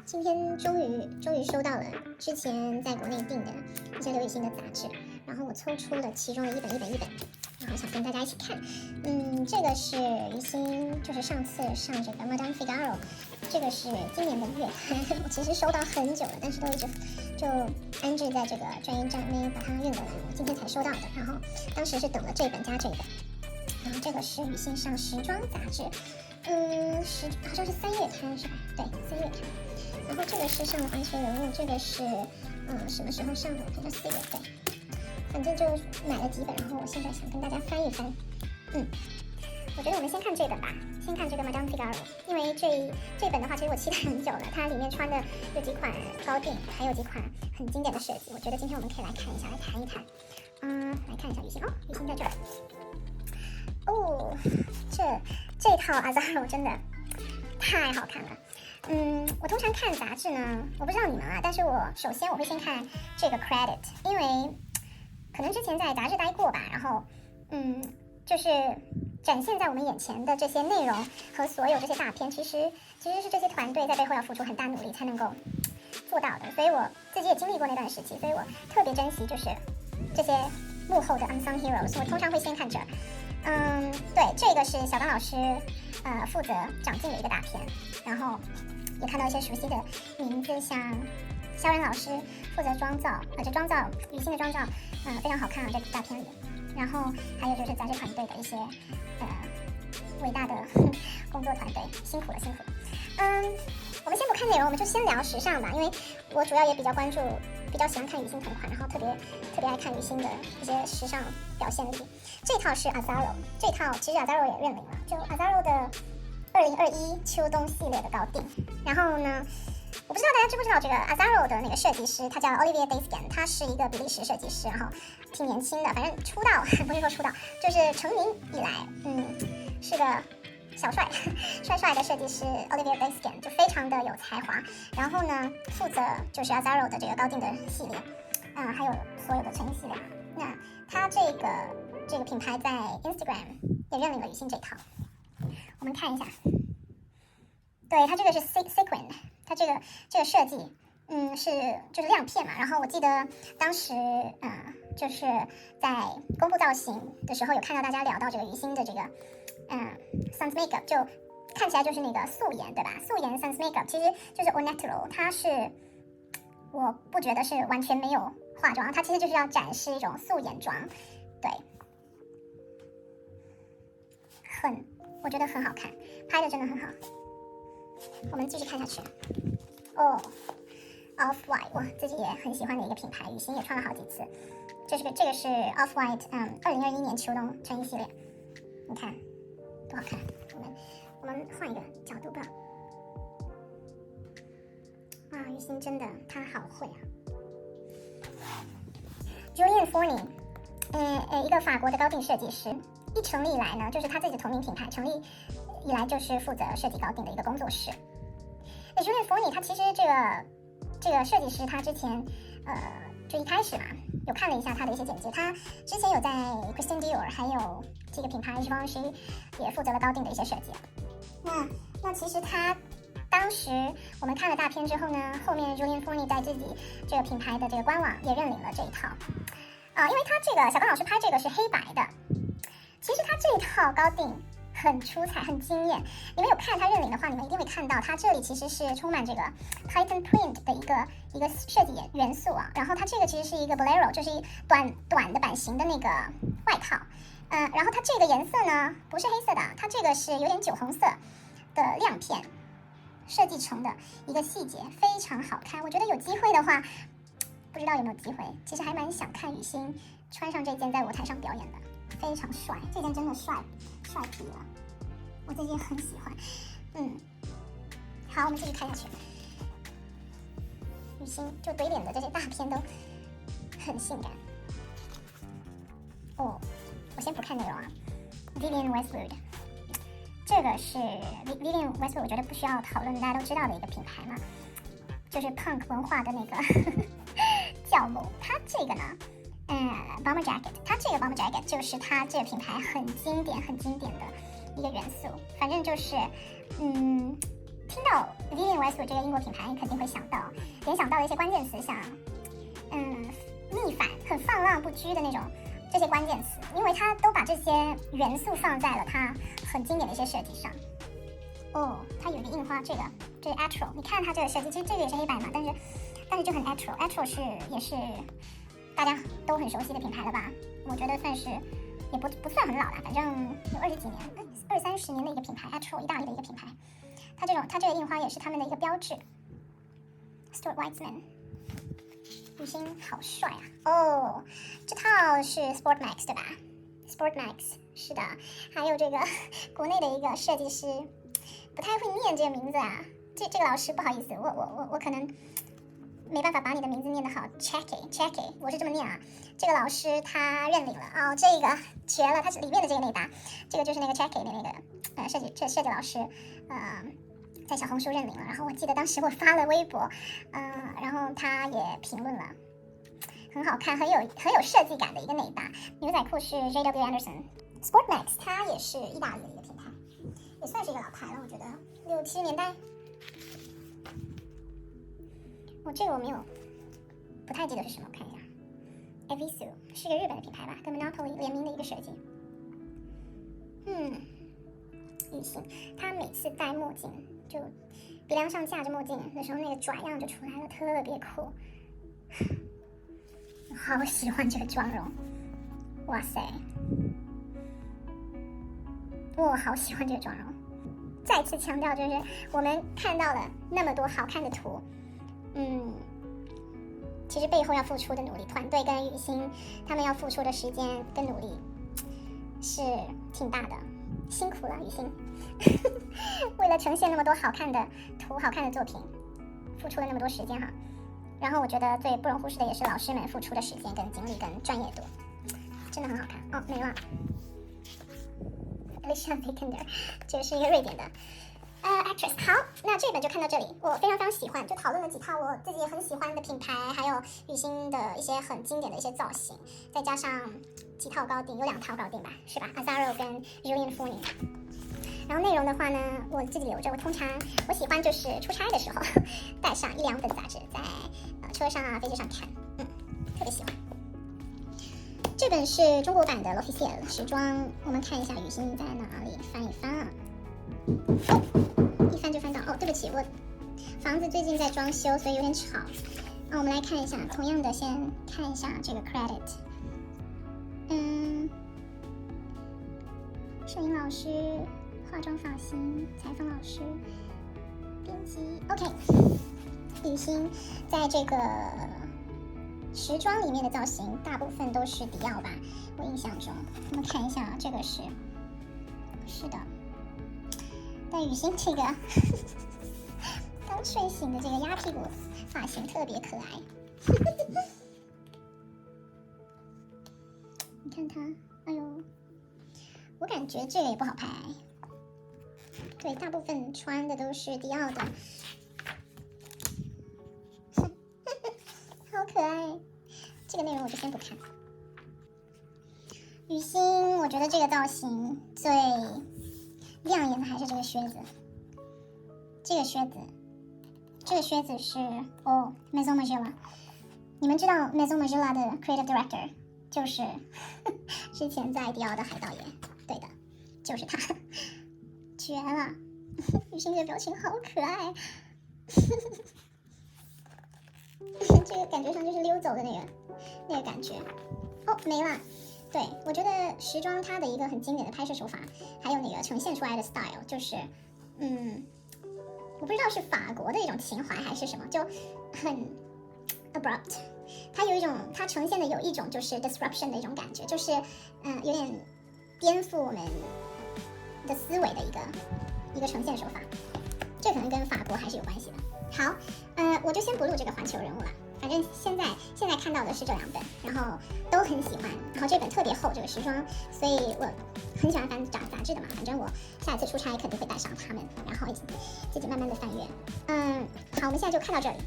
今天终于收到了之前在国内订的一些刘雨欣的杂志，然后我抽出了其中的一本，然后想跟大家一起看。这个是雨欣，就是上次上这个 Madame Figaro， 这个是今年的月刊，我其实收到很久了，但是都一直就安置在这个转运站没把它运过来，我今天才收到的。然后当时是等了这本加这本，然后这个是雨欣上时装杂志，好像是3月刊是吧？对，3月刊。然后这个是上了华学人物，这个是什么时候上的？我看是4月，对，反正就买了几本，然后我现在想跟大家翻一翻。我觉得我们先看这本吧，先看这个 Madame Figaro， 因为这本的话，其实我期待很久了。它里面穿的有几款高定，还有几款很经典的设计，我觉得今天我们可以来看一下，来谈一谈。来看一下雨欣哦，雨欣在这儿。哦，这套 Azzaro 真的太好看了。我通常看杂志呢，我不知道你们啊，但是首先我会先看这个 credit， 因为可能之前在杂志待过吧，然后就是展现在我们眼前的这些内容和所有这些大片，其实是这些团队在背后要付出很大努力才能够做到的，所以我自己也经历过那段时期，所以我特别珍惜就是这些幕后的 unsung heroes， 我通常会先看这儿。对，这个是小刚老师负责长进的一个大片，然后也看到一些熟悉的名字，像肖然老师负责妆造，这妆造雨欣的妆造非常好看啊，这个大片里。然后还有就是杂志团队的一些伟大的工作团队，辛苦了。我们先不看内容，我们就先聊时尚吧，因为我主要也比较喜欢看雨欣同款，然后特别爱看雨欣的一些时尚表现力。这套是 Azzaro， 这套其实 Azzaro 也认领了，就 Azzaro 的2021秋冬系列的高定。然后呢，我不知道大家知不知道这个 Azzaro 的那个设计师，他叫 Olivier Desgen， 他是一个比利时设计师，然后挺年轻的，反正出道不是说出道，就是成名以来，是个小帅的设计师 Olivier Desgen， 就非常的有才华。然后呢，负责就是 Azzaro 的这个高定的系列，还有所有的成衣系列。那他这个品牌在 Instagram 也认领了雨欣这套，我们看一下。对，它这个是 sequin， 它这个设计，就是亮片嘛。然后我记得当时就是在公布造型的时候，有看到大家聊到这个雨欣的这个Sans Makeup， 就看起来就是那个素颜，对吧？素颜 Sans Makeup 其实就是 Au Natural， 它是我不觉得是完全没有化妆，它其实就是要展示一种素颜妆，对，我觉得很好看，拍的真的很好。我们继续看下去。Off-White， 我自己也很喜欢的一个品牌，雨欣也穿了好几次。这个是 Off-White， 2021年秋冬成衣系列，你看多好看。我们换一个角度吧。哇，雨欣真的她好会啊。Julien Fourni，一个法国的高定设计师，一成立以来呢，就是他自己的同名品牌成立以来就是负责设计高定的一个工作室。Julien Fourni 他其实这个设计师，他之前就一开始嘛，有看了一下他的一些简介，他之前有在 Christian Dior 还有这个品牌 Givenchy 也负责了高定的一些设计。那其实他当时我们看了大片之后呢，后面 Julien Fourni 在自己这个品牌的这个官网也认领了这一套因为他这个小刚老师拍这个是黑白的，其实他这套高定很出彩，很惊艳。你们有看他认领的话，你们一定会看到他这里其实是充满这个 Titan Print 的一个设计元素啊。然后它这个其实是一个 Bolero， 就是短的版型的那个外套。然后它这个颜色呢不是黑色的，它这个是有点酒红色的亮片设计成的一个细节，非常好看。我觉得有机会的话，不知道有没有机会，其实还蛮想看雨欣穿上这件在舞台上表演的，非常帅，这件真的帅毙了，我自己也很喜欢。好，我们继续看下去。雨欣就怼脸的这些大片都很性感。我先不看内容啊。Vivienne Westwood， 这个是 Vivienne Westwood， 我觉得不需要讨论，大家都知道的一个品牌嘛，就是 punk 文化的那个教母。它这个呢，bomber jacket， 它这个 bomber jacket 就是它这个品牌很经典的一个元素，反正就是听到 Vivienne Westwood 这个英国品牌，你肯定会联想到的一些关键词，像逆反、很放浪不拘的那种这些关键词，因为它都把这些元素放在了它很经典的一些设计上。哦，它有一个印花，这是 Etro， 你看它这个设计，其实这个也是黑白嘛，但是就很 Etro 也是大家都很熟悉的品牌了吧？我觉得算是也不算很老了，反正有20几年、20-30年的一个品牌 ，Etro 意大利的一个品牌。它这个印花也是他们的一个标志。Stuart Weitzman， 雨欣好帅啊！哦，这套是 Sport Max 对吧 ？Sport Max 是的，还有这个国内的一个设计师，不太会念这个名字啊。这个老师不好意思，我可能没办法把你的名字念得好 ，Checky， 我是这么念啊。这个老师他认领了哦，这个绝了，它是里面的这个内搭，这个就是那个 Checky 的那个设计老师，在小红书认领了。然后我记得当时我发了微博，然后他也评论了，很好看，很有设计感的一个内搭。牛仔裤是 JW Anderson，Sport Max 它也是意大利的一个品牌，也算是一个老牌了，我觉得60-70年代。这个我没有，不太记得是什么，我看一下。Evisu 是个日本的品牌吧，跟 Monopoly 联名的一个设计。雨欣，他每次戴墨镜，就鼻梁上架着墨镜的时候，那个爪样就出来了，特别酷。我好喜欢这个妆容，哇塞！我好喜欢这个妆容。再次强调，就是我们看到了那么多好看的图。其实背后要付出的努力，团队跟雨欣他们要付出的时间跟努力是挺大的，辛苦了雨欣。为了呈现那么多好看的图、好看的作品，付出了那么多时间哈。然后我觉得最不容忽视的也是老师们付出的时间跟精力跟专业度，真的很好看哦。没了 ，Alicia Vikander， 这是一个瑞典的。actress 好，那这本就看到这里，我非常喜欢，就讨论了几套我自己很喜欢的品牌，还有雨欣的一些很经典的一些造型，再加上几套高定，有2套高定吧，是吧 ？Azzaro 跟 Julien Fournier。然后内容的话呢，我自己留着，我通常我喜欢就是出差的时候带上1-2本杂志，在车上啊、飞机上看，特别喜欢。这本是中国版的 L'Officiel 时装，我们看一下雨欣在哪里，翻一翻啊。一翻就翻到哦，对不起，我房子最近在装修，所以有点吵。我们来看一下，同样的先看一下这个 credit。摄影老师、化妆发型、采访老师、编辑 ，OK。雨欣在这个时装里面的造型，大部分都是迪奥吧，我印象中。我们看一下，这个是的。但雨欣这个刚睡醒的这个鸭屁股发型特别可爱，你看它，哎呦，我感觉这个也不好拍。对，大部分穿的都是迪奥的，好可爱。这个内容我就先不看。雨欣，我觉得这个造型最亮眼的还是这个靴子，这个靴子是Maison Margiela。你们知道 Maison Margiela 的 Creative Director 就是之前在迪奥的海盗爷，对的，就是他，绝了！雨欣这个表情好可爱，这个感觉上就是溜走的那个感觉。没了。对，我觉得时装它的一个很经典的拍摄手法，还有那个呈现出来的 style， 就是，我不知道是法国的一种情怀还是什么，就很 abrupt， 它呈现的有一种就是 disruption 的一种感觉，就是有点颠覆我们的思维的一个呈现手法，这可能跟法国还是有关系的。好，我就先不录这个环球人物了。反正现在看到的是这2本，然后都很喜欢，然后这本特别厚，这个时装，所以我很喜欢翻杂志的嘛。反正我下一次出差肯定会带上它们，然后自己慢慢的翻阅。好，我们现在就看到这里。